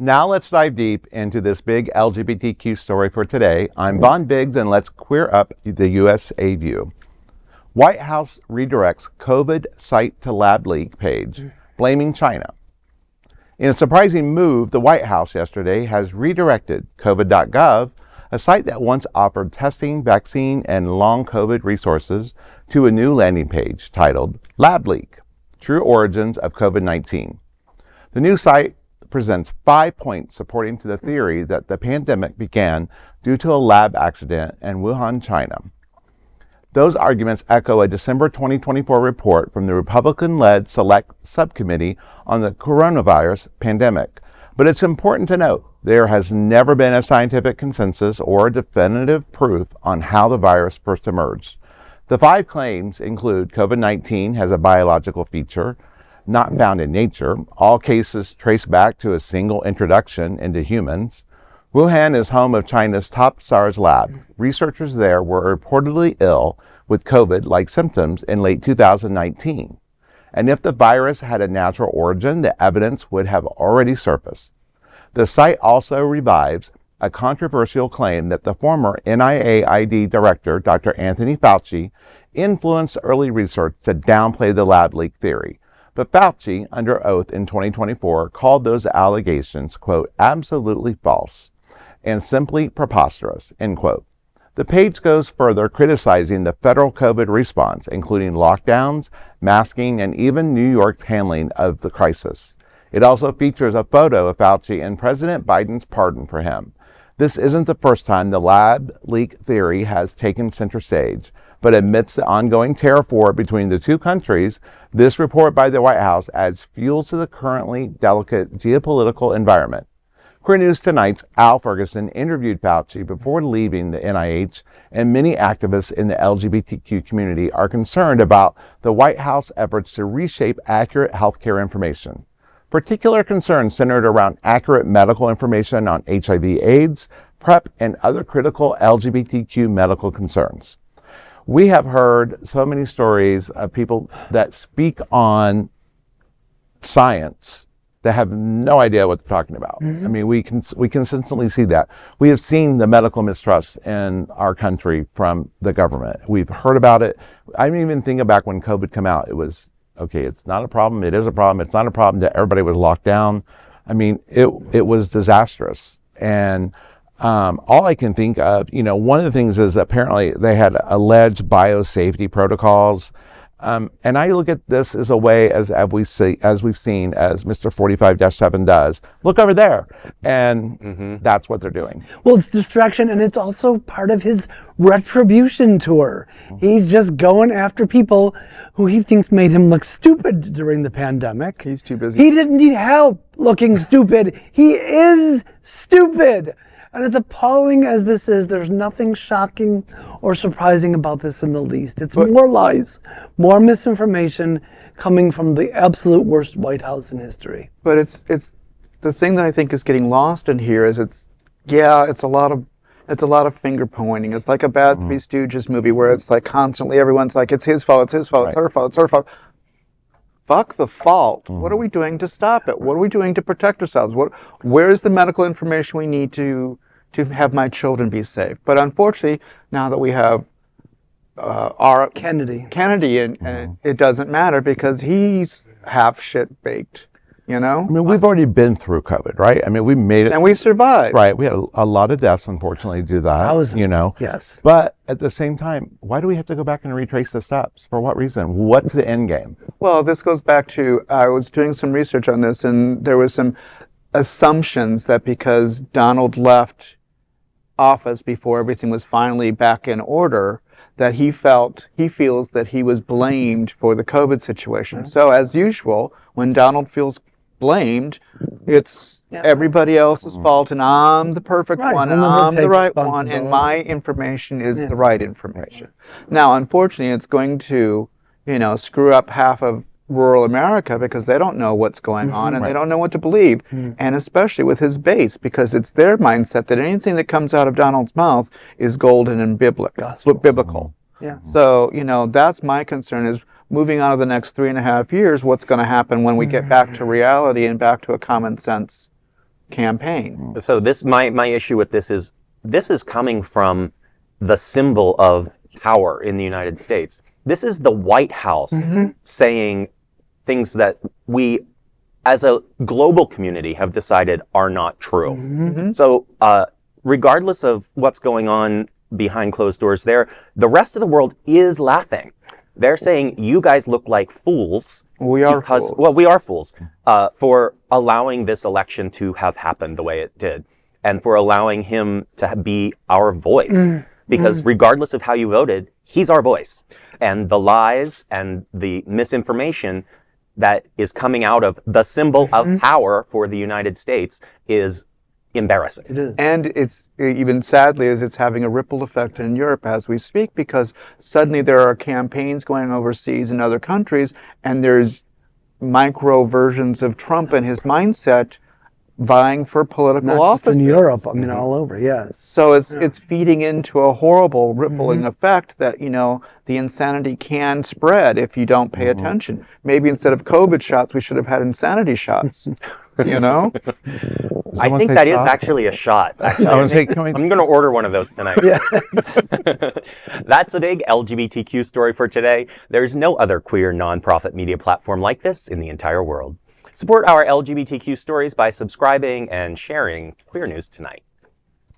Now let's dive deep into this big LGBTQ story for today. I'm Von Biggs, and let's queer up the USA view. White House redirects COVID site to lab leak page, blaming China. In a surprising move, the White House yesterday has redirected COVID.gov, a site that once offered testing, vaccine, and long COVID resources, to a new landing page titled Lab Leak: True Origins of COVID-19. The new site presents 5 points supporting to the theory that the pandemic began due to a lab accident in Wuhan, China. Those arguments echo a December 2024 report from the Republican-led Select Subcommittee on the coronavirus pandemic. But it's important to note there has never been a scientific consensus or definitive proof on how the virus first emerged. The 5 claims include COVID-19 has a biological feature not found in nature. All cases trace back to a single introduction into humans. Wuhan is home of China's top SARS lab. Researchers there were reportedly ill with COVID-like symptoms in late 2019. And if the virus had a natural origin, the evidence would have already surfaced. The site also revives a controversial claim that the former NIAID Director Dr. Anthony Fauci influenced early research to downplay the lab leak theory. But Fauci, under oath in 2024, called those allegations, quote, absolutely false and simply preposterous, end quote. The page goes further, criticizing the federal COVID response, including lockdowns, masking, and even New York's handling of the crisis. It also features a photo of Fauci and President Biden's pardon for him. This isn't the first time the lab leak theory has taken center stage. But amidst the ongoing tariff war between the two countries, this report by the White House adds fuel to the currently delicate geopolitical environment. Queer News Tonight's Al Ferguson interviewed Fauci before leaving the NIH, and many activists in the LGBTQ community are concerned about the White House efforts to reshape accurate healthcare information. Particular concerns centered around accurate medical information on HIV/AIDS, PrEP, and other critical LGBTQ medical concerns. We have heard so many stories of people that speak on science that have no idea what they're talking about. Mm-hmm. I mean, we consistently see that. We have seen the medical mistrust in our country from the government. We've heard about it. I didn't even think back when COVID came out. It was, okay, it's not a problem. It is a problem. It's not a problem that everybody was locked down. I mean, it was disastrous. And all I can think of, one of the things is apparently they had alleged biosafety protocols. And I look at this as a way, as we've seen, as Mr. 45-7 does. Look over there. And that's what they're doing. Well, it's distraction, and it's also part of his retribution tour. He's just going after people who he thinks made him look stupid during the pandemic. He's too busy. He didn't need help looking stupid. He is stupid. And as appalling as this is, there's nothing shocking or surprising about this in the least. It's more lies, more misinformation coming from the absolute worst White House in history. But it's the thing that I think is getting lost in here is it's a lot of finger pointing. It's like a bad Three Stooges movie where it's like constantly everyone's like, it's his fault, it's his fault, it's her fault, it's her fault. Fuck the fault. What are we doing to stop it? What are we doing to protect ourselves? Where's the medical information we need to have my children be safe? But unfortunately, now that we have our Kennedy, and it doesn't matter because he's half shit baked. I mean, we've already been through COVID, right? I mean, we made it. And we survived. Right. We had a lot of deaths, unfortunately, due to that, Yes. But at the same time, why do we have to go back and retrace the steps? For what reason? What's the end game? Well, this goes back to, I was doing some research on this, and there was some assumptions that because Donald left office before everything was finally back in order, that he feels that he was blamed for the COVID situation. So as usual, when Donald feels blamed, it's everybody else's fault, and I'm the perfect one, and I'm the right one, and my information is the right information. Now, unfortunately, it's going to, screw up half of rural America because they don't know what's going on and they don't know what to believe. And especially with his base, because it's their mindset that anything that comes out of Donald's mouth is golden and biblical. Yeah. So, that's my concern is moving on to the next 3.5 years, what's going to happen when we get back to reality and back to a common sense campaign. So my issue with this is coming from the symbol of power in the United States. This is the White House saying things that we, as a global community, have decided are not true. So regardless of what's going on behind closed doors there, the rest of the world is laughing. They're saying, you guys look like fools. We are fools. Well, we are fools for allowing this election to have happened the way it did, and for allowing him to be our voice. Because regardless of how you voted, he's our voice. And the lies and the misinformation that is coming out of the symbol of power for the United States is embarrassing. It is. And it's even sadly as it's having a ripple effect in Europe as we speak, because suddenly there are campaigns going overseas in other countries, and there's micro versions of Trump and his mindset vying for political Not office just in Europe, I mean, all over, yes. So it's feeding into a horrible rippling effect that, the insanity can spread if you don't pay attention. Maybe instead of COVID shots, we should have had insanity shots. I think that is actually a shot. Actually. I'm going to order one of those tonight. Yes. That's a big LGBTQ story for today. There's no other queer nonprofit media platform like this in the entire world. Support our LGBTQ stories by subscribing and sharing Queer News Tonight.